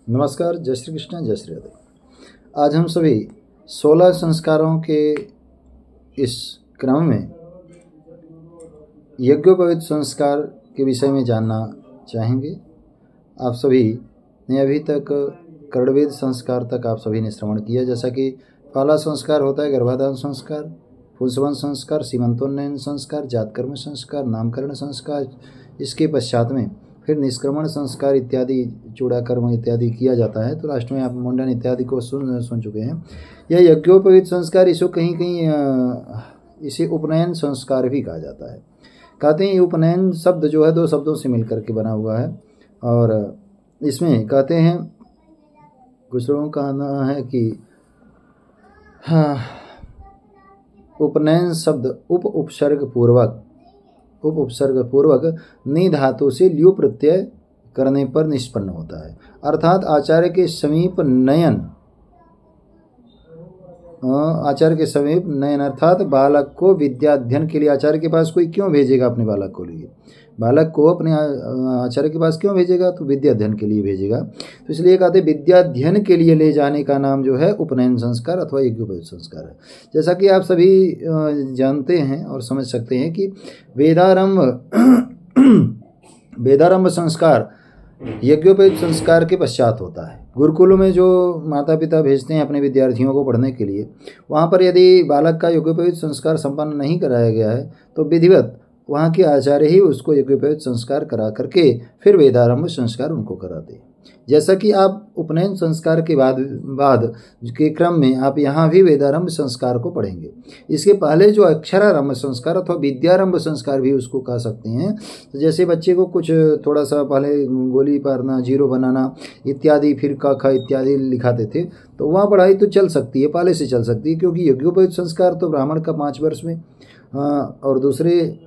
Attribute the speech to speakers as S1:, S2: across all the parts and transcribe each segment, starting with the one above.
S1: नमस्कार, जय श्री कृष्ण, जय श्री राधे। आज हम सभी 16 संस्कारों के इस क्रम में यज्ञोपवीत संस्कार के विषय में जानना चाहेंगे। आप सभी ने अभी तक कर्णवेद संस्कार तक आप सभी ने श्रवण किया, जैसा कि पहला संस्कार होता है गर्भाधान संस्कार, फूलसवन संस्कार, सीमंतोन्नयन संस्कार, जातकर्म संस्कार, नामकरण संस्कार। इसके पश्चात में फिर निष्क्रमण संस्कार इत्यादि, चूड़ाकर्म इत्यादि किया जाता है। तो लास्ट में आप मुंडन इत्यादि को सुन चुके हैं। यह यज्ञोपवीत संस्कार, इसको कहीं कहीं इसे उपनयन संस्कार भी कहा जाता है। कहते हैं ये उपनयन शब्द जो है दो शब्दों से मिलकर के बना हुआ है, और इसमें कहते हैं कुछ लोगों का कहना है कि उपनयन शब्द उपसर्ग पूर्वक नि धातु से ल्यू प्रत्यय करने पर निष्पन्न होता है। अर्थात आचार्य के समीप नयन अर्थात बालक को विद्याध्ययन के लिए आचार्य के पास कोई क्यों भेजेगा अपने बालक को लिए? बालक को अपने आचार्य के पास क्यों भेजेगा? तो विद्याध्ययन के लिए भेजेगा। तो इसलिए कहते हैं विद्याध्ययन के लिए ले जाने का नाम जो है उपनयन संस्कार अथवा यज्ञोपवीत संस्कार है। जैसा कि आप सभी जानते हैं और समझ सकते हैं कि वेदारंभ संस्कार यज्ञोपवीत संस्कार के पश्चात होता है। गुरुकुलों में जो माता पिता भेजते हैं अपने विद्यार्थियों को पढ़ने के लिए, वहाँ पर यदि बालक का यज्ञोपवीत संस्कार संपन्न नहीं कराया गया है तो विधिवत वहाँ के आचार्य ही उसको यज्ञोपवीत संस्कार करा करके फिर वेदारंभ संस्कार उनको कराते हैं। जैसा कि आप उपनयन संस्कार के बाद के क्रम में आप यहाँ भी वेदारंभ संस्कार को पढ़ेंगे। इसके पहले जो अक्षरारंभ संस्कार अथवा विद्यारंभ संस्कार भी उसको कह सकते हैं। तो जैसे बच्चे को कुछ थोड़ा सा पहले गोली पारना, जीरो बनाना इत्यादि, फिर क ख इत्यादि लिखाते थे, तो वहाँ पढ़ाई तो चल सकती है, पहले से चल सकती है, क्योंकि यज्ञोपवीत संस्कार तो ब्राह्मण का 5 वर्ष में और दूसरे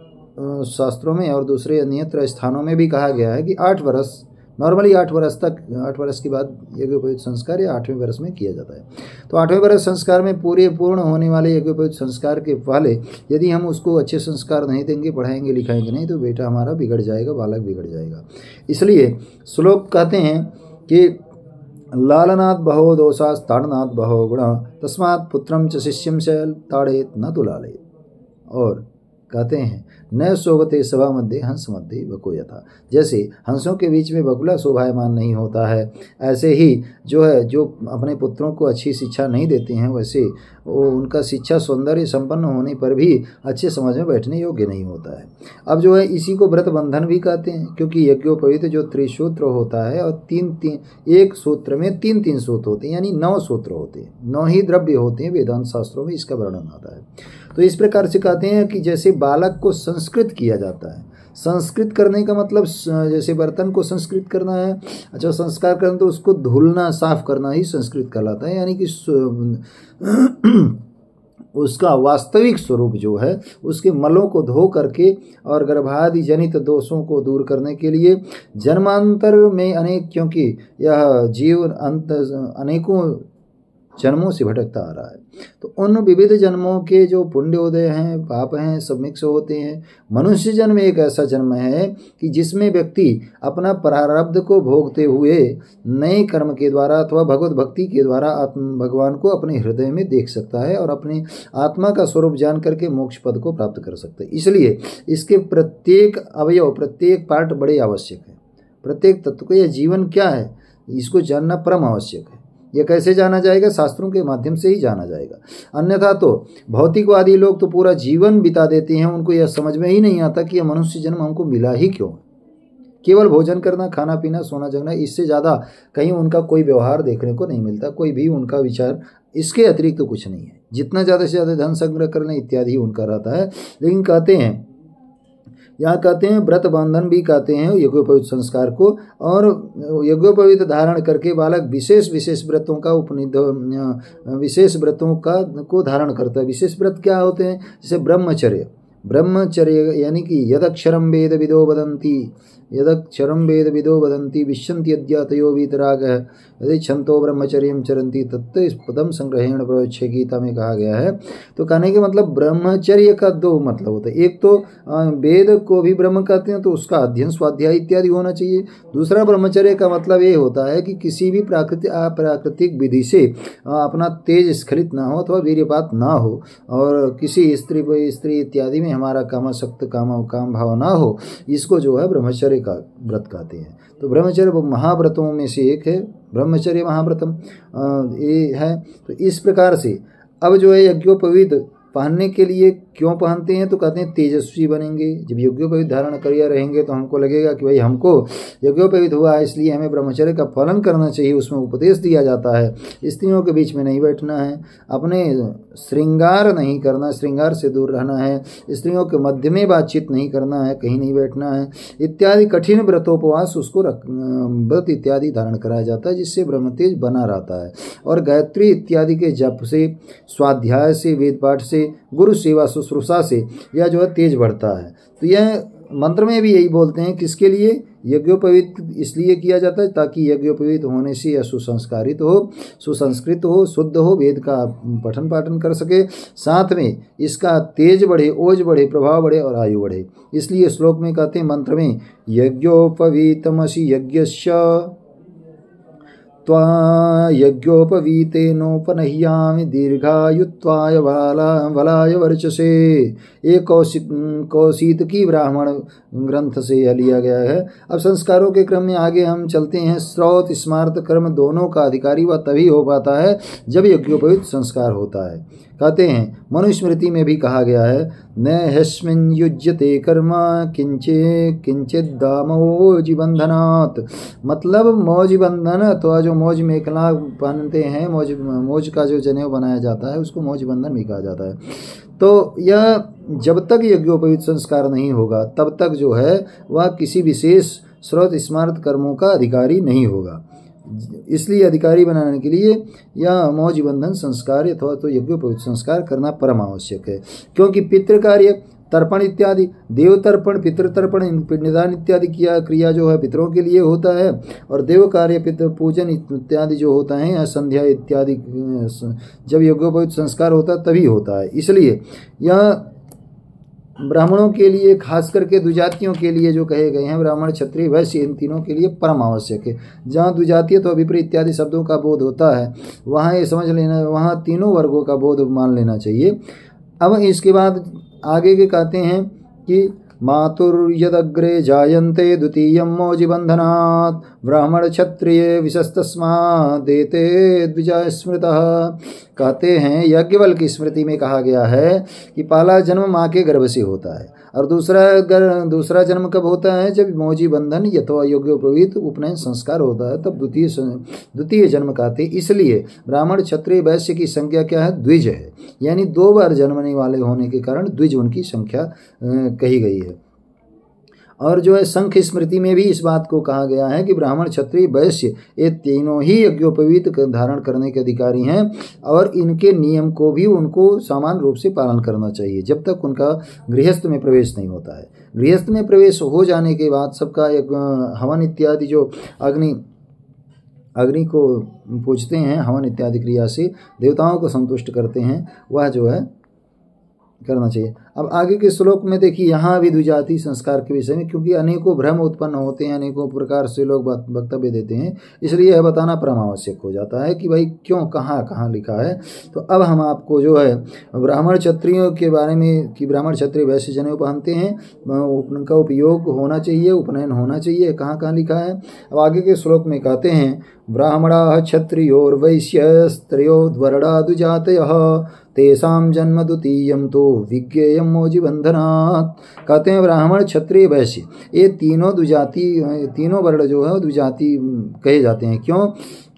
S1: शास्त्रों में और दूसरे अन्यत्र स्थानों में भी कहा गया है कि 8 वर्ष, नॉर्मली 8 वर्ष के बाद यज्ञोपवीत संस्कार या 8वें वर्ष में किया जाता है। तो 8वें वर्ष संस्कार में पूर्ण होने वाले यज्ञोपवीत संस्कार के पहले यदि हम उसको अच्छे संस्कार नहीं देंगे, पढ़ाएंगे लिखाएंगे नहीं, तो बेटा हमारा बिगड़ जाएगा, बालक बिगड़ जाएगा। इसलिए श्लोक कहते हैं कि लालनात् बहो दोषास् ताड़नात् बहो गुणा तस्मात् पुत्रम च शिष्यम च ताड़ेत न तु लालयेत्। और कहते हैं न शोभते सभा मध्य हंस मध्य बको यथा। जैसे हंसों के बीच में बगुला शोभायमान नहीं होता है, ऐसे ही जो अपने पुत्रों को अच्छी शिक्षा नहीं देते हैं, वैसे वो उनका शिक्षा सौंदर्य संपन्न होने पर भी अच्छे समाज में बैठने योग्य नहीं होता है। अब जो है इसी को व्रत बंधन भी कहते हैं, क्योंकि यज्ञोपवीत जो त्रिसूत्र होता है और एक सूत्र में 3 सूत्र होते हैं, यानी 9 सूत्र होते हैं, 9 ही द्रव्य होते हैं। वेदांत शास्त्रों में इसका वर्णन आता है। तो इस प्रकार से कहते हैं कि जैसे बालक को संस्कृत किया जाता है, संस्कृत करने का मतलब जैसे बर्तन को संस्कृत करना है, अच्छा संस्कार करना तो उसको धुलना, साफ करना ही संस्कृत कहलाता है। यानी कि उसका वास्तविक स्वरूप जो है उसके मलों को धो करके और गर्भादि जनित दोषों को दूर करने के लिए जन्मांतर में क्योंकि यह जीव अनेकों जन्मों से भटकता आ रहा है, तो उन विविध जन्मों के जो पुण्योदय हैं, पाप हैं, सब मिक्स होते हैं। मनुष्य जन्म एक ऐसा जन्म है कि जिसमें व्यक्ति अपना प्रारब्ध को भोगते हुए नए कर्म के द्वारा अथवा भगवत भक्ति के द्वारा भगवान को अपने हृदय में देख सकता है और अपनी आत्मा का स्वरूप जान करके मोक्ष पद को प्राप्त कर सकता है। इसलिए इसके प्रत्येक अवयव, प्रत्येक पार्ट बड़े आवश्यक है। प्रत्येक तत्व को, यह जीवन क्या है इसको जानना परम आवश्यक है। यह कैसे जाना जाएगा? शास्त्रों के माध्यम से ही जाना जाएगा। अन्यथा तो भौतिकवादी लोग तो पूरा जीवन बिता देते हैं, उनको यह समझ में ही नहीं आता कि यह मनुष्य जन्म हमको मिला ही क्यों। केवल भोजन करना, खाना पीना, सोना जगना, इससे ज़्यादा कहीं उनका कोई व्यवहार देखने को नहीं मिलता, कोई भी उनका विचार इसके अतिरिक्त तो कुछ नहीं है। जितना ज़्यादा से ज़्यादा धन संग्रह करना इत्यादि उनका रहता है। लेकिन कहते हैं, यहाँ कहते हैं व्रत बंधन भी कहते हैं यज्ञोपवीत संस्कार को, और यज्ञोपवीत धारण करके बालक विशेष व्रतों का विशेष व्रतों का को धारण करता है। विशेष व्रत क्या होते हैं? जैसे ब्रह्मचर्य, ब्रह्मचर्य यानी कि यदक्षरम वेद विदो वदन्ति विश्यन्ति यद्यातयो वीतरागः यदि छन्तो ब्रह्मचर्यं चरन्ति तत्त इस पदम संग्रहेण प्रवच्य गीता में कहा गया है। तो कहने के मतलब ब्रह्मचर्य का दो मतलब होता है, एक तो वेद को भी ब्रह्म कहते हैं तो उसका अध्ययन स्वाध्याय इत्यादि होना चाहिए। दूसरा ब्रह्मचर्य का मतलब ये होता है कि किसी भी प्राकृतिक विधि से अपना तेज स्खलित ना हो अथवा वीर्यपात ना हो और किसी स्त्री इत्यादि में हमारा कामासक्त काम भाव ना हो, इसको जो है ब्रह्मचर्य का व्रत कहते हैं। तो ब्रह्मचर्य महाव्रतों में से एक है, ब्रह्मचर्य महाव्रतम ये है। तो इस प्रकार से अब जो है यज्ञोपवीत पहनने के लिए क्यों पहनते हैं, तो कहते हैं तेजस्वी बनेंगे। जब यज्ञोपवीत धारण करिए रहेंगे तो हमको लगेगा कि भाई हमको यज्ञोपवीत हुआ है इसलिए हमें ब्रह्मचर्य का पालन करना चाहिए। उसमें उपदेश दिया जाता है स्त्रियों के बीच में नहीं बैठना है, अपने श्रृंगार नहीं करना, श्रृंगार से दूर रहना है, स्त्रियों के मध्य में बातचीत नहीं करना है, कहीं नहीं बैठना है इत्यादि कठिन व्रतोपवास उसको व्रत इत्यादि धारण कराया जाता है जिससे ब्रह्मतेज बना रहता है। और गायत्री इत्यादि के जप से, स्वाध्याय से, वेद पाठ से, गुरु सेवा शुश्रूषा से यह जो है तेज बढ़ता है। तो यह मंत्र में भी यही बोलते हैं, किसके लिए यज्ञोपवीत इसलिए किया जाता है ताकि यज्ञोपवीत होने से यह सुसंस्कारित हो, सुसंस्कृत हो, शुद्ध हो, वेद का पठन पाठन कर सके, साथ में इसका तेज बढ़े, ओज बढ़े, प्रभाव बढ़े और आयु बढ़े। इसलिए श्लोक में कहते हैं मंत्र में यज्ञोपवीतमसि यज्ञस्य त्वा यज्ञोपवीतेनोपनह्यामि दीर्घायुत्वाय वलाय वर्चसे। एक कौशितकी ब्राह्मण ग्रंथ से यह लिया गया है। अब संस्कारों के क्रम में आगे हम चलते हैं। श्रौत स्मार्त कर्म दोनों का अधिकारी वह तभी हो पाता है जब यज्ञोपवीत संस्कार होता है। कहते हैं मनुस्मृति में भी कहा गया है न हस्मिन् युज्यते कर्म किंचिदामोजि बंधनात्। मतलब मौज बंधन अथवा जो मौज मेखला पहनते हैं, मौज का जो जनेऊ बनाया जाता है उसको मौज बंधन भी कहा जाता है। तो यह जब तक यज्ञोपवीत संस्कार नहीं होगा तब तक जो है वह किसी विशेष श्रौत स्मार्त कर्मों का अधिकारी नहीं होगा। इसलिए अधिकारी बनाने के लिए यह मौज बंधन संस्कार अथवा तो यज्ञोपवीत संस्कार करना परम आवश्यक है। क्योंकि पितृ कार्य, तर्पण इत्यादि, देव तर्पण, पितृ तर्पण, पिंडदान इत्यादि क्रिया जो है पितरों के लिए होता है और देव कार्य, पितृ पूजन इत्यादि जो होता है या संध्या इत्यादि जब यज्ञोपवीत संस्कार होता है तभी होता है। इसलिए यह ब्राह्मणों के लिए, खास करके द्विजातियों के लिए जो कहे गए हैं, ब्राह्मण क्षत्रिय वैश्य, इन तीनों के लिए परम आवश्यक है। जहाँ द्विजातीय तो विपरीत इत्यादि शब्दों का बोध होता है वहाँ ये समझ लेना, वहाँ तीनों वर्गों का बोध मान लेना चाहिए। अब इसके बाद आगे के कहते हैं कि मातुर्यदग्रे जायन्ते द्वितीयं मौजि बंधनात् ब्राह्मण क्षत्रिय विशस्तस्मादेते द्विजा स्मृतः। कहते हैं यज्ञबल की स्मृति में कहा गया है कि पहला जन्म माँ के गर्भ से होता है और दूसरा जन्म कब होता है, जब मौजी बंधन यथवा यज्ञोपवीत उपनयन संस्कार होता है तब द्वितीय जन्म कहते। इसलिए ब्राह्मण क्षत्रिय वैश्य की संख्या क्या है, द्विज है, यानी 2 बार जन्मने वाले होने के कारण द्विज उनकी संख्या कही गई है। और जो है संख्य स्मृति में भी इस बात को कहा गया है कि ब्राह्मण क्षत्रिय वैश्य ये तीनों ही यज्ञोपवीत धारण करने के अधिकारी हैं और इनके नियम को भी उनको समान रूप से पालन करना चाहिए जब तक उनका गृहस्थ में प्रवेश नहीं होता है। गृहस्थ में प्रवेश हो जाने के बाद सबका एक हवन इत्यादि जो अग्नि को पूजते हैं, हवन इत्यादि क्रिया से देवताओं को संतुष्ट करते हैं, वह जो है करना चाहिए। अब आगे के श्लोक में देखिए यहाँ भी द्विजाति संस्कार के विषय में, क्योंकि अनेकों भ्रम उत्पन्न होते हैं, अनेकों प्रकार से लोग वक्तव्य देते हैं, इसलिए यह बताना परम आवश्यक हो जाता है कि भाई क्यों कहाँ लिखा है। तो अब हम आपको जो है ब्राह्मण क्षत्रियों के बारे में कि ब्राह्मण क्षत्रिय वैश्य जनेऊ पहनते हैं, उनका उपयोग होना चाहिए, उपनयन होना चाहिए, कहाँ लिखा है। अब आगे के श्लोक में कहते हैं ब्राह्मणा क्षत्रियोर्वैश्यस्त्रयोर्वर्णा द्विजातयः तेषां जन्म द्वितीयं तो विज्ञेयं मौजि बंधनात्। कहते हैं ब्राह्मण क्षत्रिय वैश्य ये तीनों तीनों वर्ण जो है द्विजाति कहे जाते हैं।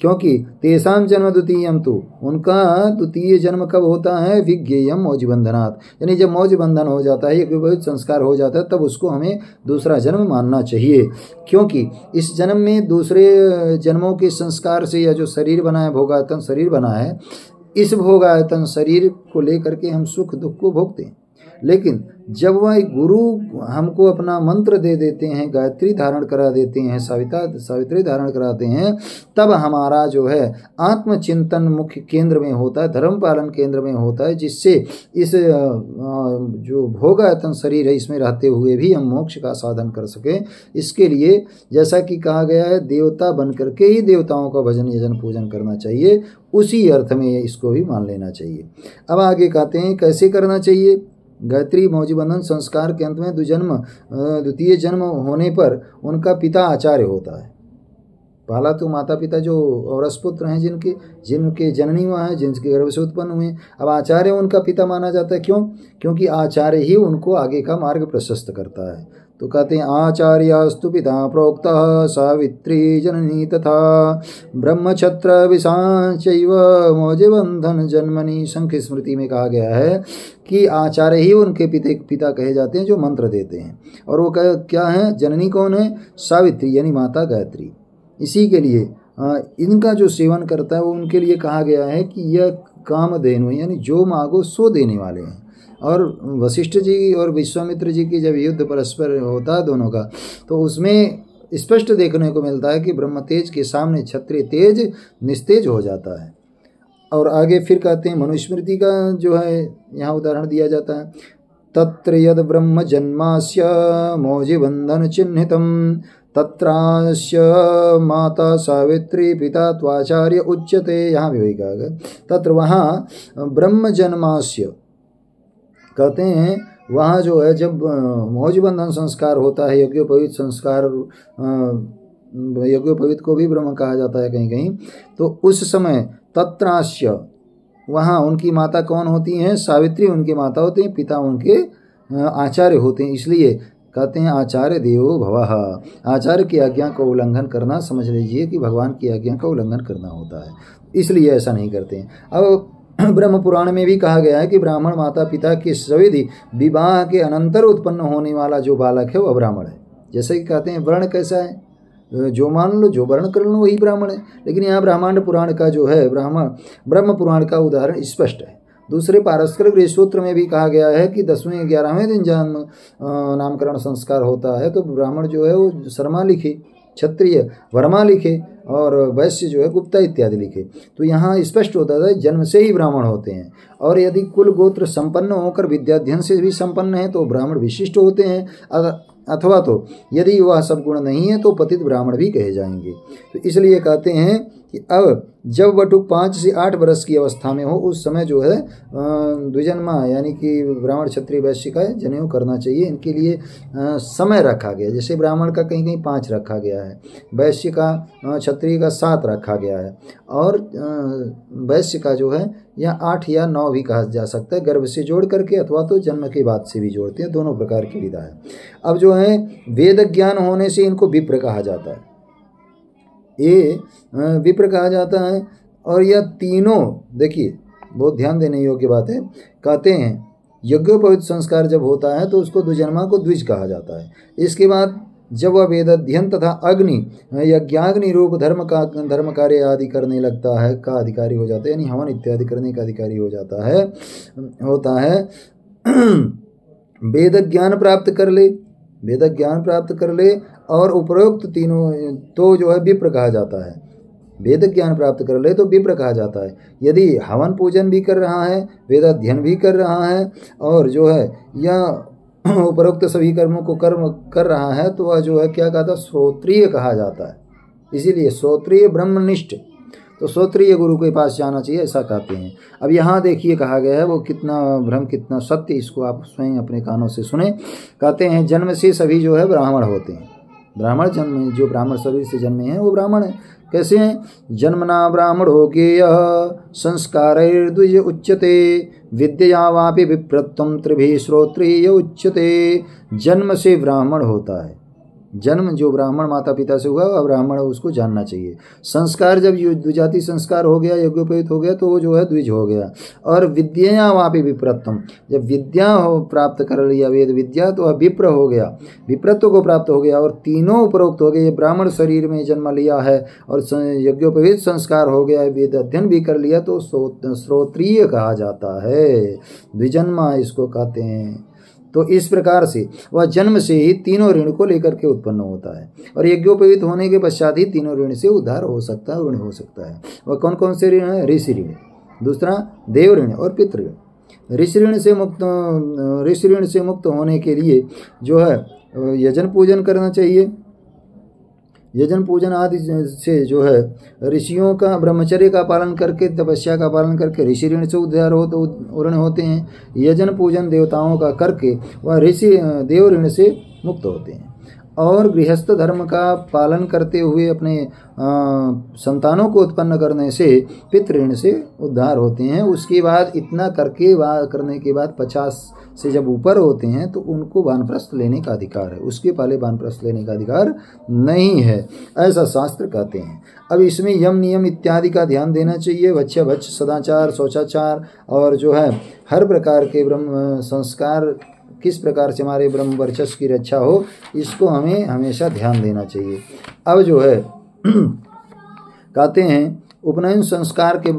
S1: क्योंकि तेषां जन्म द्वितीयं तो उनका द्वितीय जन्म कब होता है, विज्ञेयं मौजि बंधनात्, यानी जब मौज बंधन हो जाता है, यज्ञोपवीत संस्कार हो जाता है, तब उसको हमें दूसरा जन्म मानना चाहिए। क्योंकि इस जन्म में दूसरे जन्मों के संस्कार से यह जो शरीर बना है, भोगायतन शरीर बना है, इस भोगायतन शरीर को लेकर के हम सुख दुख को भोगते हैं। लेकिन जब वह गुरु हमको अपना मंत्र दे देते हैं, गायत्री धारण करा देते हैं, सावित्री धारण कराते हैं, तब हमारा जो है आत्मचिंतन मुख्य केंद्र में होता है, धर्म पालन केंद्र में होता है, जिससे इस जो भोगायतन शरीर है इसमें रहते हुए भी हम मोक्ष का साधन कर सकें। इसके लिए जैसा कि कहा गया है, देवता बन करके ही देवताओं का भजन यजन पूजन करना चाहिए, उसी अर्थ में इसको भी मान लेना चाहिए। अब आगे कहते हैं कैसे करना चाहिए। गायत्री मौजीबंधन संस्कार के अंत में द्वितीय जन्म होने पर उनका पिता आचार्य होता है। पहला तो माता पिता जो औरस पुत्र हैं, जिनके जननी हुआ है, जिनके गर्भ से उत्पन्न हुए, अब आचार्य उनका पिता माना जाता है। क्यों? क्योंकि आचार्य ही उनको आगे का मार्ग प्रशस्त करता है। तो कहते हैं आचार्यास्तु पिता प्रोक्तः सावित्री जननी तथा ब्रह्मछत्र विशांचैव मौजबंधन जन्मनि। संख स्मृति में कहा गया है कि आचार्य ही उनके पिता कहे जाते हैं जो मंत्र देते हैं। और वो क्या है? जननी कौन है? सावित्री यानी माता गायत्री। इसी के लिए इनका जो सेवन करता है वो उनके लिए कहा गया है कि यह कामधेनु यानी जो मांगो सो देने वाले हैं। और वशिष्ठ जी और विश्वामित्र जी की जब युद्ध परस्पर होता है दोनों का, तो उसमें स्पष्ट देखने को मिलता है कि ब्रह्म तेज के सामने क्षत्रिय तेज निस्तेज हो जाता है। और आगे फिर कहते हैं मनुस्मृति का जो है यहाँ उदाहरण दिया जाता है, तत्र यद ब्रह्म जन्मास्य मौजिबंधन चिह्नितम तत्रास्य माता सावित्री पिता त्वाचार्य उच्यते। यहाँ भी वही कहा गया, तत्र वहाँ ब्रह्म जन्मास्य कहते हैं, वहाँ जो है जब मौजबंधन संस्कार होता है, यज्ञोपवीत संस्कार, यज्ञोपवीत को भी ब्रह्म कहा जाता है कहीं कहीं, तो उस समय तत्रास्य वहाँ उनकी माता कौन होती हैं? सावित्री उनकी माता होती हैं, पिता उनके आचार्य होते हैं। इसलिए कहते हैं आचार्य देवो भवः। आचार्य की आज्ञा का उल्लंघन करना समझ लीजिए कि भगवान की आज्ञा का उल्लंघन करना होता है, इसलिए ऐसा नहीं करते हैं। अब ब्रह्म पुराण में भी कहा गया है कि ब्राह्मण माता पिता के सविधि विवाह के अनंतर उत्पन्न होने वाला जो बालक है वह ब्राह्मण है। जैसे कि कहते हैं वर्ण कैसा है, जो मान लो, जो वर्ण कर लो वही ब्राह्मण है। लेकिन यहाँ ब्राह्मण पुराण का जो है ब्रह्म पुराण का उदाहरण स्पष्ट है। दूसरे पारस्कर गृहसूत्र में भी कहा गया है कि 10वें 11वें दिन जन्म नामकरण संस्कार होता है, तो ब्राह्मण जो है वो शर्मा लिखे, क्षत्रिय वर्मा लिखे, और वैश्य जो है गुप्ता इत्यादि लिखे। तो यहाँ स्पष्ट होता है जन्म से ही ब्राह्मण होते हैं। और यदि कुल गोत्र संपन्न होकर विद्याध्ययन से भी संपन्न है तो ब्राह्मण विशिष्ट होते हैं, अथवा तो यदि वह सब गुण नहीं है तो पतित ब्राह्मण भी कहे जाएंगे। तो इसलिए कहते हैं कि अब जब वटुक 5 से 8 वर्ष की अवस्था में हो उस समय जो है द्विजन्मा यानी कि ब्राह्मण क्षत्रिय वैश्य का जनेऊ करना चाहिए। इनके लिए समय रखा गया, जैसे ब्राह्मण का कहीं कहीं 5 रखा गया है, वैश्य का क्षत्रिय का 7 रखा गया है, और वैश्य का जो है या 8 या 9 भी कहा जा सकता है, गर्भ से जोड़ करके अथवा तो जन्म के बाद से भी जोड़ते हैं, दोनों प्रकार की विधा है। अब जो है वेद ज्ञान होने से इनको विप्र कहा जाता है, ये विप्र कहा जाता है। और यह तीनों देखिए बहुत ध्यान देने योग्य बात है। कहते हैं यज्ञोपवीत संस्कार जब होता है तो उसको द्विजन्मा को द्विज कहा जाता है। इसके बाद जब वह वेद अध्ययन तथा अग्नि यज्ञाग्नि रूप धर्म कार्य आदि करने लगता है का अधिकारी हो जाता है, यानी हवन इत्यादि करने का अधिकारी हो जाता है होता है वेद ज्ञान प्राप्त कर ले और उपरोक्त तीनों तो जो है विप्र कहा जाता है। वेद ज्ञान प्राप्त कर ले तो विप्र कहा जाता है। यदि हवन पूजन भी कर रहा है, वेद अध्ययन भी कर रहा है, और जो है यह उपरोक्त सभी कर्मों को कर्म कर रहा है, तो वह जो है क्या कहता है? श्रोत्रिय कहा जाता है। इसीलिए श्रोत्रिय ब्रह्मनिष्ठ, तो श्रोत्रिय गुरु के पास जाना चाहिए, ऐसा कहते हैं। अब यहाँ देखिए कहा गया है वो कितना भ्रम कितना सत्य, इसको आप स्वयं अपने कानों से सुने। कहते हैं जन्म से सभी जो है ब्राह्मण होते हैं। ब्राह्मण जन्म, जो ब्राह्मण शरीर से जन्मे हैं वो ब्राह्मण है। कैसे हैं? जन्मना ब्राह्मणो गेयः संस्कारैर्द्विज उच्यते विद्या वापि विप्रत्वं त्रिभिः श्रोत्रिय उच्यते। जन्म से ब्राह्मण होता है, जन्म जो ब्राह्मण माता पिता से हुआ वह ब्राह्मण उसको जानना चाहिए। संस्कार जब द्विजाति संस्कार हो गया, यज्ञोपवीत हो गया, तो वो जो है द्विज हो गया। और विद्या वहाँ पे विप्रत्वम, जब विद्या हो प्राप्त कर लिया वेद विद्या, तो वह विप्र हो गया, विप्रत्व को प्राप्त हो गया। और तीनों उपरोक्त हो गए। ये ब्राह्मण शरीर में जन्म लिया है और यज्ञोपवीत संस्कार हो गया है, वेद अध्ययन भी कर लिया, तो श्रोत्रिय कहा जाता है, द्विजन्मा इसको कहते हैं। तो इस प्रकार से वह जन्म से ही तीनों ऋण को लेकर के उत्पन्न होता है। और यज्ञोपवीत होने के पश्चात ही तीनों ऋण से उद्धार हो सकता है, ऋण हो सकता है। वह कौन कौन से ऋण है? ऋषि ऋण, दूसरा देव ऋण और पितृ ऋण। ऋषि ऋण से मुक्त होने के लिए जो है यजन पूजन करना चाहिए। यजन पूजन आदि से जो है ऋषियों का ब्रह्मचर्य का पालन करके, तपस्या का पालन करके ऋषि ऋण से उद्धार हो तो ऋण होते हैं। यजन पूजन देवताओं का करके वह ऋषि देव ऋण से मुक्त होते हैं। और गृहस्थ धर्म का पालन करते हुए अपने संतानों को उत्पन्न करने से पितृऋण से उद्धार होते हैं। उसके बाद इतना करने के बाद 50 से जब ऊपर होते हैं तो उनको वानप्रस्थ लेने का अधिकार है, उसके पहले वानप्रस्थ लेने का अधिकार नहीं है, ऐसा शास्त्र कहते हैं। अब इसमें यम नियम इत्यादि का ध्यान देना चाहिए। वच्य भच्य सदाचार शौचाचार और जो है हर प्रकार के ब्रह्म संस्कार, किस प्रकार से हमारे ब्रह्म वर्चस्व की रक्षा हो, इसको हमें हमेशा ध्यान देना चाहिए। अब जो है कहते हैं उपनयन संस्कार के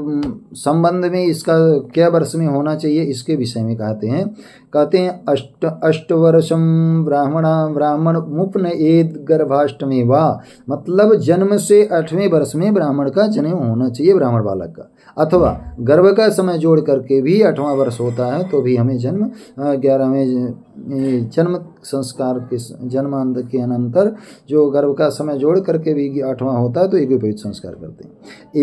S1: संबंध में इसका क्या वर्ष में होना चाहिए, इसके विषय में कहते हैं अष्टवर्षम ब्राह्मण मुपनयेद गर्भाष्टमी वा, मतलब जन्म से 8वें वर्ष में ब्राह्मण का जन्म होना चाहिए, ब्राह्मण बालक का। अथवा गर्भ का समय जोड़ करके भी 8वां वर्ष होता है तो भी हमें जन्म 11वें जन्म संस्कार के जन्मांत के अनंतर जो गर्भ का समय जोड़ करके भी 8वां होता है तो यज्ञोपवीत संस्कार करते हैं।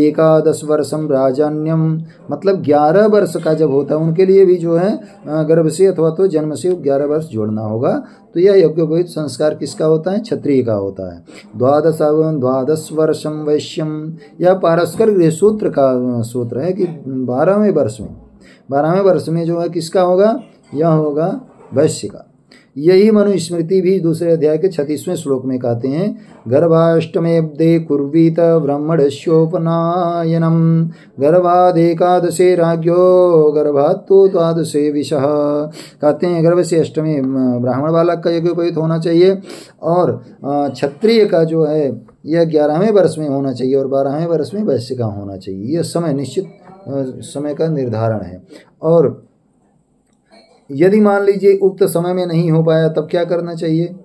S1: 11 वर्षम राजन्यम, मतलब 11 वर्ष का जब होता है उनके लिए भी जो है गर्भ से अथवा तो जन्म से 11 वर्ष जोड़ना होगा। तो यह यज्ञोपवीत संस्कार किसका होता है? क्षत्रिय का होता है। 12 वर्षम वैश्यम, यह पारस्कर गृह सूत्र का सूत्र है कि 12वें वर्ष में जो है किसका होगा? यह होगा वैश्य का। यही मनुस्मृति भी दूसरे अध्याय के 36वें श्लोक में कहते हैं, गर्भाष्टमेब्दे कुर्वीत ब्रह्मणस्योपनायनम गर्भादेकादशे राज्ञो गर्भात्तो द्वादशे विषः। कहते हैं गर्भ से अष्टमी ब्राह्मण बालक का यज्ञोपवीत होना चाहिए और क्षत्रिय का जो है यह 11वें वर्ष में होना चाहिए और 12वें वर्ष में वैश्य का होना चाहिए। यह समय निश्चित समय का निर्धारण है। और यदि मान लीजिए उक्त समय में नहीं हो पाया तब क्या करना चाहिए?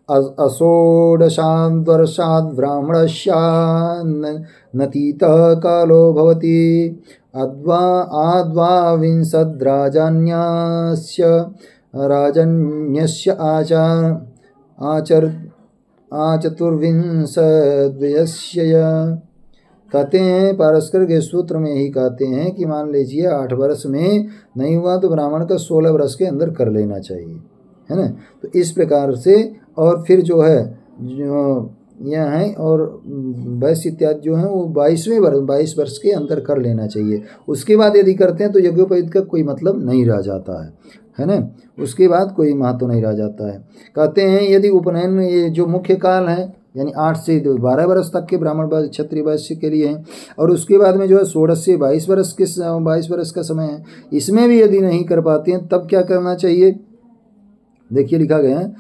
S1: अषोडशाद् वर्षाद् ब्राह्मणस्यान्नतीतः कालो भवति आद्वाविंशद्राजन्यस्य आचतुर्विंशद्वयस्य। कहते हैं पारस्कर के सूत्र में ही कहते हैं कि मान लीजिए 8 वर्ष में नहीं हुआ तो ब्राह्मण का 16 वर्ष के अंदर कर लेना चाहिए, है ना। तो इस प्रकार से और फिर जो है जो यह है और वैश्य इत्यादि जो है वो 22 वर्ष के अंदर कर लेना चाहिए। उसके बाद यदि करते हैं तो यज्ञोपवीत का कोई मतलब नहीं रह जाता है ना। उसके बाद कोई महत्व नहीं रह जाता है। कहते हैं यदि उपनयन में ये जो मुख्य काल है यानी 8 से 12 वर्ष तक के ब्राह्मण क्षत्रिय वैश्य के लिए हैं और उसके बाद में जो है 16 से 22 वर्ष का समय है। इसमें भी यदि नहीं कर पाते हैं तब क्या करना चाहिए? देखिए लिखा गया है,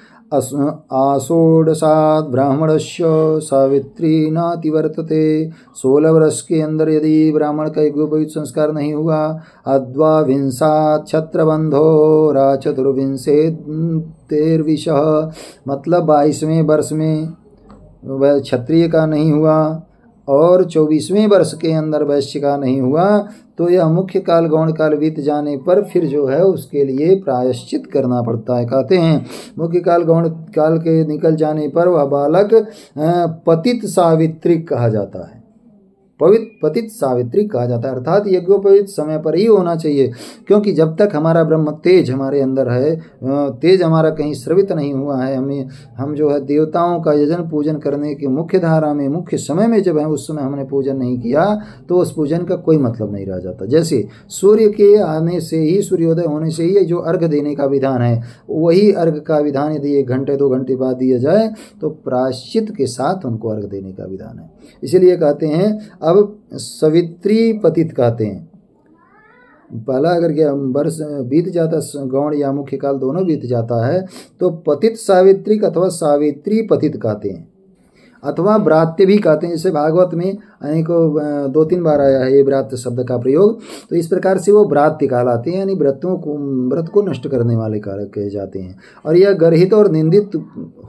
S1: आषोडशाद् ब्राह्मणस्य सावित्री नाति वर्तते। 16 वर्ष के अंदर यदि ब्राह्मण का यज्ञोपवीत संस्कार नहीं हुआ, अद्वाविंशात् छत्रबंधो राचतुर्विंशतेर्विषः, मतलब 22वें वर्ष में वह क्षत्रिय का नहीं हुआ और 24वें वर्ष के अंदर वैश्य का नहीं हुआ तो यह मुख्य काल गौण काल बीत जाने पर फिर जो है उसके लिए प्रायश्चित करना पड़ता है। कहते हैं मुख्य काल गौण काल के निकल जाने पर वह बालक पतित सावित्री कहा जाता है। पतित सावित्री कहा जाता है। अर्थात यज्ञोपवीत समय पर ही होना चाहिए, क्योंकि जब तक हमारा ब्रह्म तेज हमारे अंदर है, तेज हमारा कहीं स्रवित नहीं हुआ है, हम जो है देवताओं का यजन पूजन करने की मुख्य धारा में, मुख्य समय में जब है उस समय हमने पूजन नहीं किया तो उस पूजन का कोई मतलब नहीं रह जाता। जैसे सूर्य के आने से ही, सूर्योदय होने से ही जो अर्घ देने का विधान है, वही अर्घ का विधान यदि 1 घंटे 2 घंटे बाद दिया जाए तो प्रायश्चित के साथ उनको अर्घ देने का विधान है। इसीलिए कहते हैं अब सवित्री पतित कहते हैं। पहला अगर वर्ष बीत जाता, गौण या मुख्य काल दोनों बीत जाता है, तो पतित सावित्री अथवा सावित्री पतित कहते हैं, अथवा व्रात्य भी कहते हैं। जैसे भागवत में अनेकों 2-3 बार आया है ये व्रात्य शब्द का प्रयोग। तो इस प्रकार से वो व्रात्य कहलाते हैं, यानी व्रत को नष्ट करने वाले कारक कहे जाते हैं। और यह गर्हित और निंदित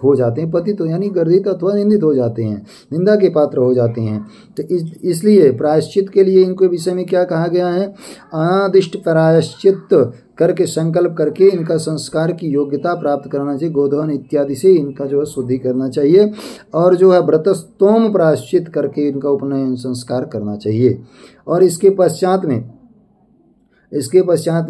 S1: हो जाते हैं, पतित तो यानी गर्हित अथवा निंदित हो जाते हैं, निंदा के पात्र हो जाते हैं। तो इसलिए प्रायश्चित के लिए इनके विषय में क्या कहा गया है, अनादिष्ट प्रायश्चित करके संकल्प करके इनका संस्कार की योग्यता प्राप्त करना चाहिए। गोधन इत्यादि से इनका जो है शुद्धि करना चाहिए, और जो है व्रतस्तोम प्रायश्चित करके इनका उपनयन संस्कार करना चाहिए। और इसके पश्चात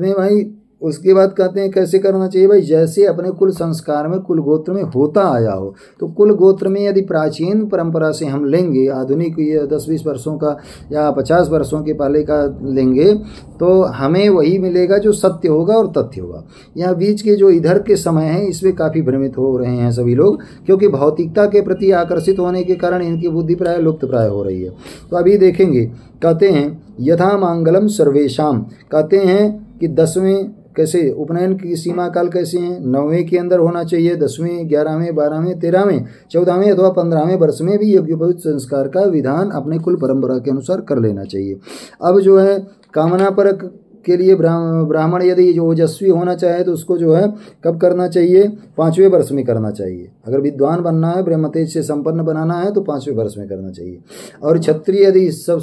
S1: में भाई उसके बाद कहते हैं कैसे करना चाहिए भाई, जैसे अपने कुल संस्कार में, कुल गोत्र में होता आया हो। तो कुल गोत्र में यदि प्राचीन परंपरा से हम लेंगे, आधुनिक ये 10-20 वर्षों का या 50 वर्षों के पहले का लेंगे, तो हमें वही मिलेगा जो सत्य होगा और तथ्य होगा। यहाँ बीच के जो इधर के समय हैं इसमें काफ़ी भ्रमित हो रहे हैं सभी लोग, क्योंकि भौतिकता के प्रति आकर्षित होने के कारण इनकी बुद्धि प्राय लुप्त प्राय हो रही है। तो अभी देखेंगे, कहते हैं यथा मांगलम सर्वेशाम, कहते हैं कि 10वें कैसे उपनयन की सीमा काल कैसे हैं, 9वें के अंदर होना चाहिए, 10वें, 11वें, 12वें, 13वें, 14वें अथवा 15वें वर्ष में भी यज्ञोपवीत संस्कार का विधान अपने कुल परंपरा के अनुसार कर लेना चाहिए। अब जो है कामना परक के लिए ब्राह्मण यदि जो ओजस्वी होना चाहे तो उसको जो है कब करना चाहिए, 5वें वर्ष में करना चाहिए। अगर विद्वान बनना है, ब्रह्म तेज से संपन्न बनाना है तो 5वें वर्ष में करना चाहिए। और क्षत्रिय यदि सब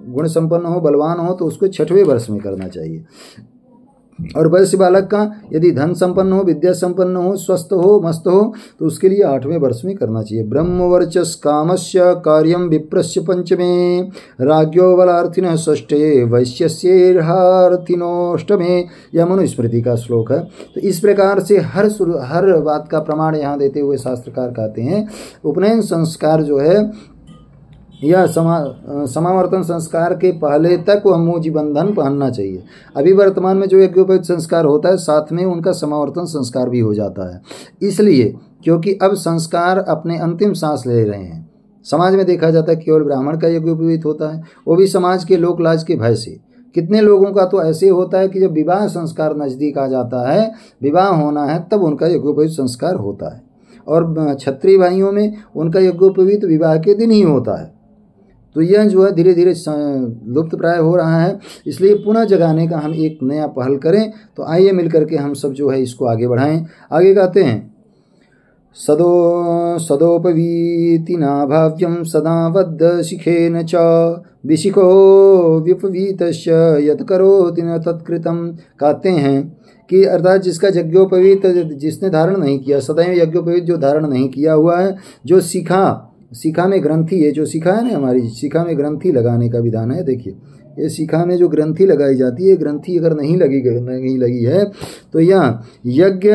S1: गुण संपन्न हो, बलवान हो, तो उसको 6वें वर्ष में करना चाहिए। और वैश्य बालक का यदि धन संपन्न हो, विद्या संपन्न हो, स्वस्थ हो, मस्त हो, तो उसके लिए 8वें वर्ष में करना चाहिए। ब्रह्मवर्चस कामस्य कार्यम विप्रस्य 5में, राज्यो बलार्थिनः 6ठे, वैश्यस्येर्हार्थिनो 8में। यह मनुस्मृति का श्लोक है। तो इस प्रकार से हर बात का प्रमाण यहाँ देते हुए शास्त्रकार कहते हैं उपनयन संस्कार जो है यह समावर्तन संस्कार के पहले तक वह मोजी बंधन पहनना चाहिए। अभी वर्तमान में जो यज्ञोपवीत संस्कार होता है साथ में उनका समावर्तन संस्कार भी हो जाता है, इसलिए क्योंकि अब संस्कार अपने अंतिम सांस ले रहे हैं। समाज में देखा जाता है केवल ब्राह्मण का यज्ञोपवीत होता है, वो भी समाज के लोक लाज के भय से। कितने लोगों का तो ऐसे होता है कि जब विवाह संस्कार नज़दीक आ जाता है, विवाह होना है, तब उनका यज्ञोपवीत संस्कार होता है। और क्षत्रिय भाइयों में उनका यज्ञोपवीत विवाह के दिन ही होता है। तो यह जो है धीरे धीरे लुप्त प्राय हो रहा है, इसलिए पुनः जगाने का हम एक नया पहल करें। तो आइए मिलकर के हम सब जो है इसको आगे बढ़ाएं। आगे कहते हैं सदोपवीतिना भाव्यम सदावद्ध शिखेन च विशिखो विपवीतस्य यत् करोति न तत्कृतम्। कहते हैं कि अर्थात जिसका यज्ञोपवीत जिसने धारण नहीं किया, सदैव यज्ञोपवीत जो धारण नहीं किया हुआ है, जो शिखा में ग्रंथि है, जो शिखा है ना हमारी, शिखा में ग्रंथि लगाने का विधान है। देखिए ये शिखा में जो ग्रंथि लगाई जाती है, ग्रंथि अगर नहीं लगी है तो यह यज्ञ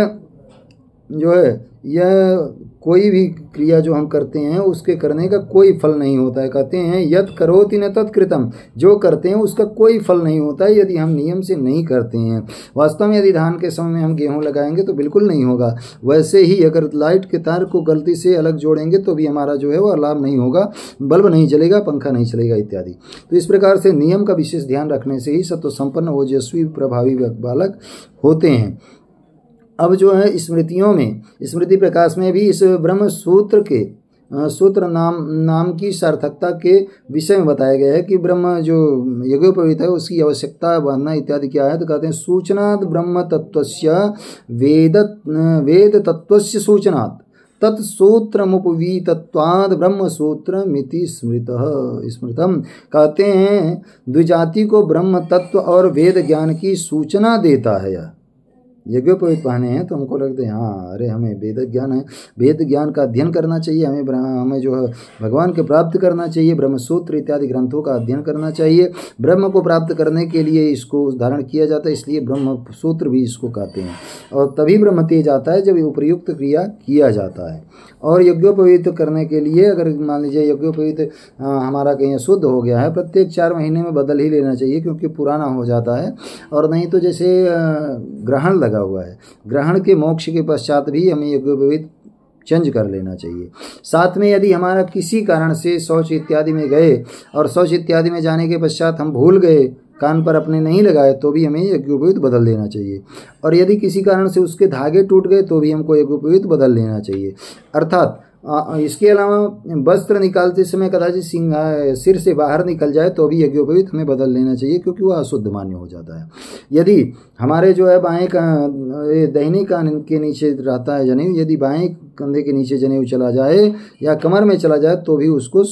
S1: जो है, यह कोई भी क्रिया जो हम करते हैं उसके करने का कोई फल नहीं होता है। कहते हैं यत् करोति न तत्कृतम्, जो करते हैं उसका कोई फल नहीं होता है यदि हम नियम से नहीं करते हैं। वास्तव में यदि धान के समय में हम गेहूं लगाएंगे तो बिल्कुल नहीं होगा। वैसे ही अगर लाइट के तार को गलती से अलग जोड़ेंगे तो भी हमारा जो है वो लाभ नहीं होगा, बल्ब नहीं चलेगा, पंखा नहीं चलेगा इत्यादि। तो इस प्रकार से नियम का विशेष ध्यान रखने से ही सत्व संपन्न ओजस्वी प्रभावी बालक होते हैं। अब जो है स्मृतियों में, स्मृति प्रकाश में भी इस ब्रह्म सूत्र के सूत्र नाम की सार्थकता के विषय में बताया गया है कि ब्रह्म जो यज्ञोपवीत है उसकी आवश्यकता बांधना इत्यादि क्या है। तो कहते हैं सूचनात् ब्रह्म तत्वस्य वेद तत्वस्य सूचनात् तत्सूत्रमुपवीतत्वाद ब्रह्म सूत्र मिति स्मृतम। कहते हैं द्विजाति को ब्रह्म तत्व और वेद ज्ञान की सूचना देता है यह। यज्ञोपवीत पहने हैं तो हमको लगते हैं हाँ अरे हमें वेद ज्ञान है, वेद ज्ञान का अध्ययन करना चाहिए, हमें जो है भगवान के प्राप्त करना चाहिए, ब्रह्मसूत्र इत्यादि ग्रंथों का अध्ययन करना चाहिए। ब्रह्म को प्राप्त करने के लिए इसको धारण किया जाता है, इसलिए ब्रह्मसूत्र भी इसको कहते हैं। और तभी ब्रह्म तेज आता है जब उपयुक्त क्रिया किया जाता है। और यज्ञोपवीत करने के लिए अगर मान लीजिए यज्ञोपवीत हमारा कहीं शुद्ध हो गया है, प्रत्येक 4 महीने में बदल ही लेना चाहिए, क्योंकि पुराना हो जाता है। और नहीं तो जैसे ग्रहण लगा हुआ है, ग्रहण के मोक्ष के पश्चात भी हमें यज्ञोपवीत चेंज कर लेना चाहिए। साथ में यदि हमारा किसी कारण से शौच इत्यादि में गए और शौच इत्यादि में जाने के पश्चात हम भूल गए, कान पर अपने नहीं लगाए, तो भी हमें यज्ञोपवीत बदल देना चाहिए। और यदि किसी कारण से उसके धागे टूट गए तो भी हमको यज्ञोपवीत बदल लेना चाहिए। अर्थात इसके अलावा वस्त्र निकालते समय कदाचित सिर से बाहर निकल जाए तो भी यज्ञोपवीत हमें बदल लेना चाहिए, क्योंकि वह अशुद्ध मान्य हो जाता है। यदि हमारे जो है बाएं दाहिने कान के नीचे रहता है जनेऊ, यदि बाएं कंधे के नीचे जनेऊ चला जाए या कमर में चला जाए तो भी उसको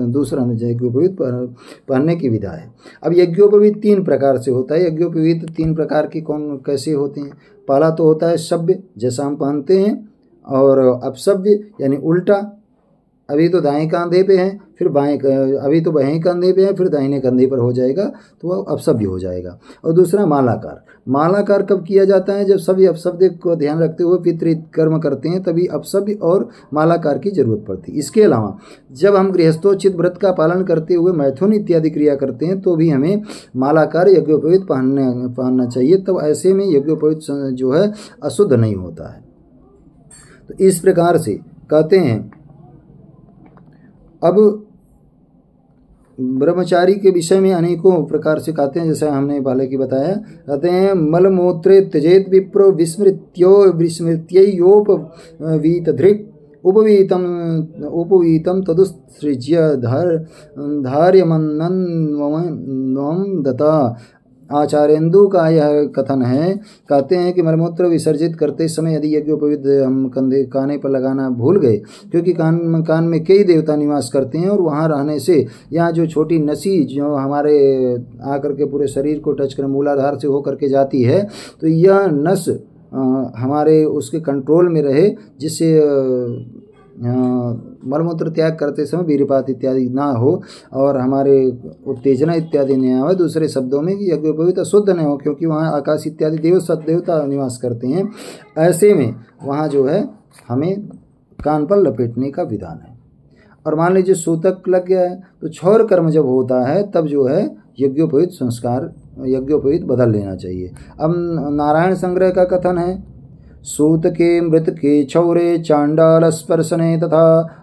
S1: दूसरा यज्ञोपवीत पहनने की विधा है। अब यज्ञोपवीत 3 प्रकार से होता है। यज्ञोपवीत 3 प्रकार के कैसे होते हैं? पहला तो होता है सभ्य, जैसा हम पहनते हैं, और अपसभ्य यानी उल्टा, अभी तो दाएं कंधे पे है, फिर अभी तो बाएं कंधे पे है, फिर दाहिने कंधे पर हो जाएगा तो वह अपसभ्य हो जाएगा। और दूसरा मालाकार। मालाकार कब किया जाता है? जब सभी अपसभ्य को ध्यान रखते हुए पितृ कर्म करते हैं, तभी अपसभ्य और मालाकार की जरूरत पड़ती है। इसके अलावा जब हम गृहस्थोचित व्रत का पालन करते हुए मैथुन इत्यादि क्रिया करते हैं तो भी हमें मालाकार यज्ञोपवीत पहनना चाहिए। तब ऐसे में यज्ञोपवीत जो है अशुद्ध नहीं होता है। तो इस प्रकार से कहते हैं। अब ब्रह्मचारी के विषय में अनेकों प्रकार से कहते हैं, जैसे हमने पहले की बताया। कहते हैं मलमूत्रे त्यजेत विप्रो विस्मृत्योपवीत धृक् उपवीतम तदुत्सृज्य धार्यमन्नम दत्ता। आचार्येन्दु का यह कथन है। कहते हैं कि मलमूत्र विसर्जित करते समय यदि यज्ञोपवीत हम काने पर लगाना भूल गए, क्योंकि कान में कई देवता निवास करते हैं और वहाँ रहने से यहाँ जो छोटी नसी जो हमारे आकर के पूरे शरीर को टच कर मूलाधार से होकर के जाती है, तो यह नस हमारे उसके कंट्रोल में रहे, जिससे मलमूत्र त्याग करते समय वीर्यपात इत्यादि ना हो और हमारे उत्तेजना इत्यादि नहीं आवे। दूसरे शब्दों में कि यज्ञोपवीत अशुद्ध न हो, क्योंकि वहाँ आकाश इत्यादि देवता निवास करते हैं। ऐसे में वहाँ जो है हमें कान पर लपेटने का विधान है। और मान लीजिए सूतक लग गया है तो क्षौर कर्म जब होता है तब जो है यज्ञोपवीत बदल लेना चाहिए। अब नारायण संग्रह का कथन है, सूत के मृत के क्षौरे चांडाल स्पर्शने तथा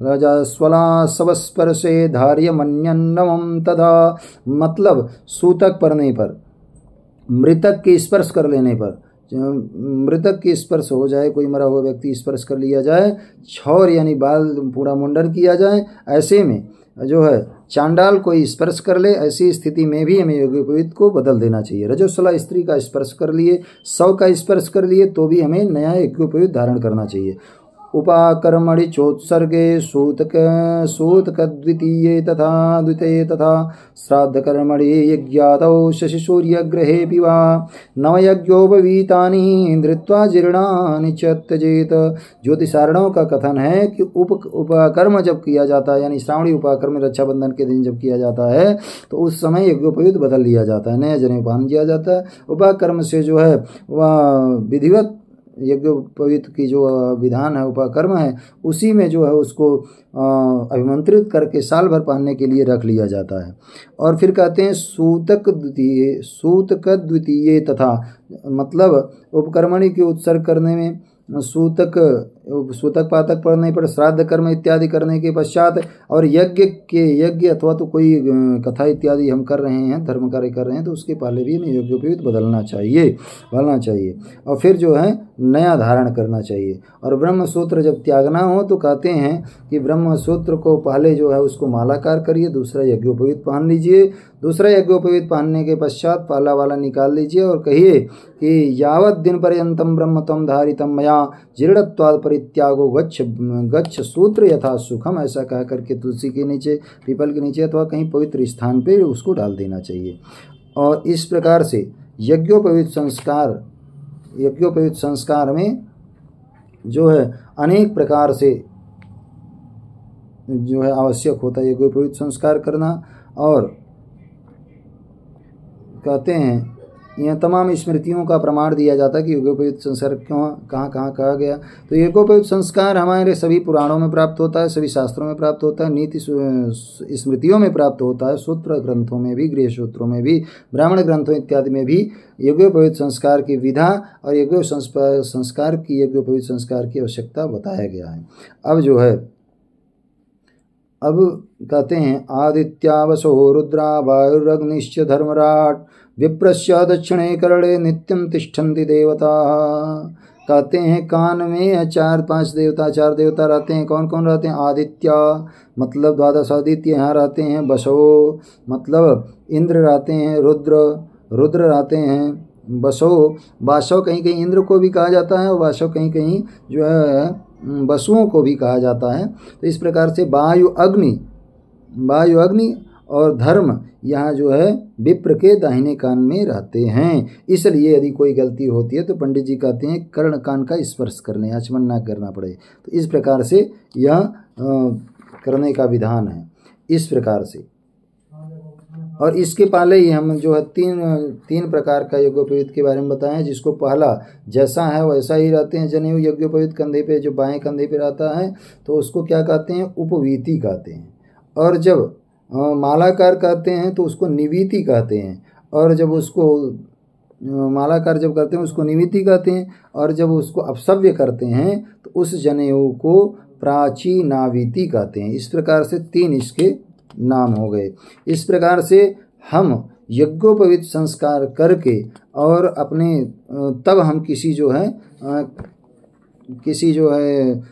S1: रजस्वलासवस्पर्शे धार्यमन्यन्नवम तथा। मतलब सूतक पड़ने पर, मृतक के स्पर्श कर लेने पर, मृतक की स्पर्श हो जाए, कोई मरा हुआ व्यक्ति स्पर्श कर लिया जाए, क्षौर यानी बाल पूरा मुंडन किया जाए, ऐसे में जो है चांडाल कोई स्पर्श कर ले, ऐसी स्थिति में भी हमें यज्ञोपवीत को बदल देना चाहिए। रजस्वला स्त्री का स्पर्श कर लिए, 100 का स्पर्श कर लिए तो भी हमें नया यज्ञोपवीत धारण करना चाहिए। उपाकर्मणि चोत्सर्गे सूतक द्वितीये तथा श्राद्धकर्मणि यज्ञातौ शशिसूर्यग्रहेऽपि वा नवयज्ञोपवीतानि धृत्वा जीर्णानि च त्यजेत। ज्योतिषारणों का कथन है कि उपकर्म जब किया जाता है, यानी श्रावणी उपकर्म रक्षाबंधन के दिन जब किया जाता है तो उस समय यज्ञोपवीत बदल लिया जाता है, नया जनेऊ पहन दिया जाता है। उपकर्म से जो है वह विधिवत यज्ञोपवीत की जो विधान है, उपकर्म है, उसी में जो है उसको अभिमंत्रित करके साल भर पहनने के लिए रख लिया जाता है। और फिर कहते हैं सूतक द्वितीय तथा, मतलब उपकर्मणि के उत्सर्ग करने में सूतक पातक पढ़ने पर, श्राद्ध कर्म इत्यादि करने के पश्चात, और यज्ञ अथवा तो कोई कथा इत्यादि हम कर रहे हैं, धर्म कार्य कर रहे हैं, तो उसके पहले भी हमें यज्ञोपवीत बदलना चाहिए। और फिर जो है नया धारण करना चाहिए। और ब्रह्म सूत्र जब त्यागना हो तो कहते हैं कि ब्रह्म सूत्र को पहले जो है उसको मालाकार करिए, दूसरा यज्ञोपवीत पहन लीजिए। दूसरा यज्ञोपवीत पहनने के पश्चात पहला वाला निकाल लीजिए और कहिए कि यावत दिन पर्यंतम ब्रह्म तम धारितम मया जीर्णत्वाद परित्यागो गच्छ सूत्र यथा सुखम। ऐसा कह करके तुलसी के नीचे, पीपल के नीचे अथवा कहीं पवित्र स्थान पे उसको डाल देना चाहिए। और इस प्रकार से यज्ञोपवीत संस्कार में जो है अनेक प्रकार से जो है आवश्यक होता है यज्ञोपवीत संस्कार करना। और कहते हैं यह तमाम स्मृतियों का प्रमाण दिया जाता है कि यज्ञोपवीत संस्कार क्यों कहाँ कहा गया। तो यज्ञोपवीत संस्कार हमारे सभी पुराणों में प्राप्त होता है, सभी शास्त्रों में प्राप्त होता है, नीति स्मृतियों में प्राप्त होता है, सूत्र ग्रंथों में भी, गृह सूत्रों में भी, ब्राह्मण ग्रंथों इत्यादि में भी यज्ञोपवीत संस्कार की विधा और यज्ञोपवीत संस्कार की आवश्यकता बताया गया है। अब कहते हैं आदित्या वसो रुद्रा वायुरग्निश्च धर्मराट विप्रस्य दक्षिणे करणे नित्यम तिष्ठन्ति देवता। कहते हैं कान में चार देवता रहते हैं। कौन कौन रहते हैं? आदित्य मतलब द्वादश आदित्य यहाँ रहते हैं। वसो मतलब इंद्र रहते हैं। रुद्र रहते हैं। वासव कहीं कहीं इंद्र को भी कहा जाता है और वासव कहीं कहीं जो है वसुओं को भी कहा जाता है। तो इस प्रकार से वायु अग्नि और धर्म यहाँ जो है विप्र के दाहिने कान में रहते हैं। इसलिए यदि कोई गलती होती है तो पंडित जी कहते हैं कर्ण कान का स्पर्श कर लें, आचमन ना करना पड़े। तो इस प्रकार से यह करने का विधान है, इस प्रकार से। और इसके पहले ही हम जो है तीन प्रकार का यज्ञोपवीत के बारे में बताएं, जिसको पहला जैसा है वैसा ही रहते हैं जनेऊ यज्ञोपवीत कंधे पे, जो बाएं कंधे पे रहता है तो उसको क्या कहते हैं? उपवीति कहते हैं। और जब मालाकार कहते हैं तो उसको निवीति कहते हैं। और जब उसको मालाकार जब करते हैं उसको निवीति कहते हैं। और जब उसको अपसव्य करते हैं तो उस जनेऊ को प्राचीनावीति कहते हैं। इस प्रकार से तीन इसके नाम हो गए। इस प्रकार से हम यज्ञोपवीत संस्कार करके और अपने तब हम किसी जो है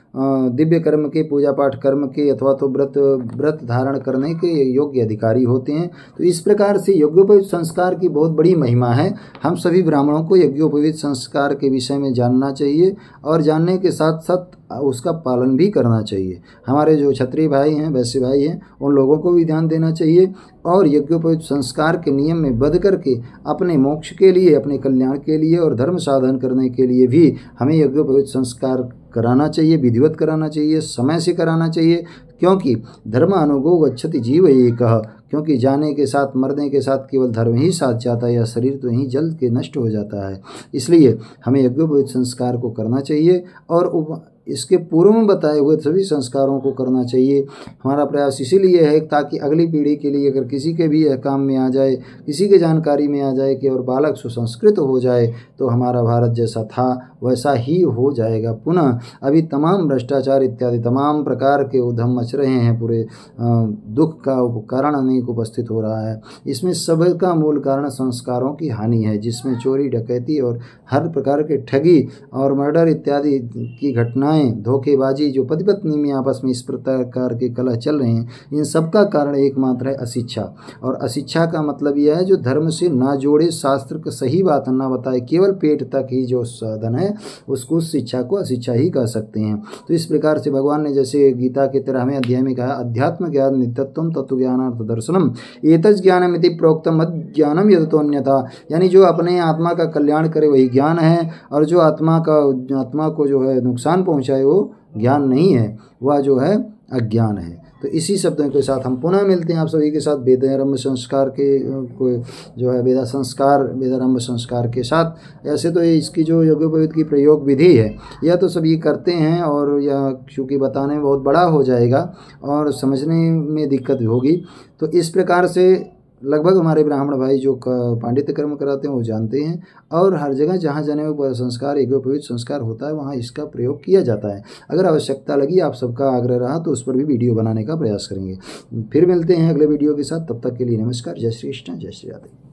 S1: दिव्य कर्म के, पूजा पाठ कर्म के अथवा तो व्रत धारण करने के योग्य अधिकारी होते हैं। तो इस प्रकार से यज्ञोपवीत संस्कार की बहुत बड़ी महिमा है। हम सभी ब्राह्मणों को यज्ञोपवीत संस्कार के विषय में जानना चाहिए और जानने के साथ साथ उसका पालन भी करना चाहिए। हमारे जो क्षत्रिय भाई हैं, वैश्य भाई हैं, उन लोगों को भी ध्यान देना चाहिए और यज्ञोपवीत संस्कार के नियम में बंध करके अपने मोक्ष के लिए, अपने कल्याण के लिए और धर्म साधन करने के लिए भी हमें यज्ञोपवीत संस्कार कराना चाहिए, विधिवत कराना चाहिए, समय से कराना चाहिए। क्योंकि धर्म अनुगो गच्छति जीव एकः, क्योंकि जाने के साथ मरने के साथ केवल धर्म ही साथ जाता है, या शरीर तो यहीं जल के नष्ट हो जाता है। इसलिए हमें यज्ञोपवीत संस्कार को करना चाहिए और इसके पूर्व में बताए हुए सभी संस्कारों को करना चाहिए। हमारा प्रयास इसीलिए है ताकि अगली पीढ़ी के लिए अगर किसी के भी काम में आ जाए, किसी के जानकारी में आ जाए कि और बालक सुसंस्कृत हो जाए तो हमारा भारत जैसा था वैसा ही हो जाएगा पुनः। अभी तमाम भ्रष्टाचार इत्यादि तमाम प्रकार के उद्यम मच रहे हैं, पूरे दुख का कारण अनेक उपस्थित हो रहा है। इसमें सबका मूल कारण संस्कारों की हानि है, जिसमें चोरी डकैती और हर प्रकार के ठगी और मर्डर इत्यादि की घटनाएं, धोखेबाजी, जो पति पत्नी में आपस में इस प्रकार के कलह चल रहे हैं, इन सब का कारण एकमात्र है अशिक्षा। और अशिक्षा का मतलब यह है जो धर्म से ना जोड़े, शास्त्र का सही बात ना बताए, केवल पेट तक ही जो साधन है उसको, उस शिक्षा को अशिक्षा ही कह सकते हैं। तो इस प्रकार से भगवान ने जैसे गीता के 13वें अध्याय में कहा, अध्यात्म ज्ञान नित्यत्वम तत्व ज्ञानार्थ दर्शनम एतज् ज्ञानमिति प्रोक्तम अज्ञानम यदतोन्यथा, यानी जो अपने आत्मा का कल्याण करे वही ज्ञान है, और जो आत्मा को जो है नुकसान पहुंचाए वो ज्ञान नहीं है, वह जो है अज्ञान है। तो इसी शब्दों के साथ हम पुनः मिलते हैं आप सभी के साथ वेदारंभ संस्कार के जो है वेदारंभ संस्कार के साथ। ऐसे तो इसकी जो यज्ञोपवीत की प्रयोग विधि है यह तो सभी करते हैं, और यह चूँकि बताने में बहुत बड़ा हो जाएगा और समझने में दिक्कत होगी, तो इस प्रकार से लगभग हमारे ब्राह्मण भाई जो पांडित्य कर्म कराते हैं वो जानते हैं। और हर जगह जहाँ जनेऊ संस्कार, यज्ञोपवीत संस्कार होता है वहाँ इसका प्रयोग किया जाता है। अगर आवश्यकता लगी, आप सबका आग्रह रहा, तो उस पर भी वीडियो बनाने का प्रयास करेंगे। फिर मिलते हैं अगले वीडियो के साथ, तब तक के लिए नमस्कार। जय श्री कृष्ण, जय श्री राधे।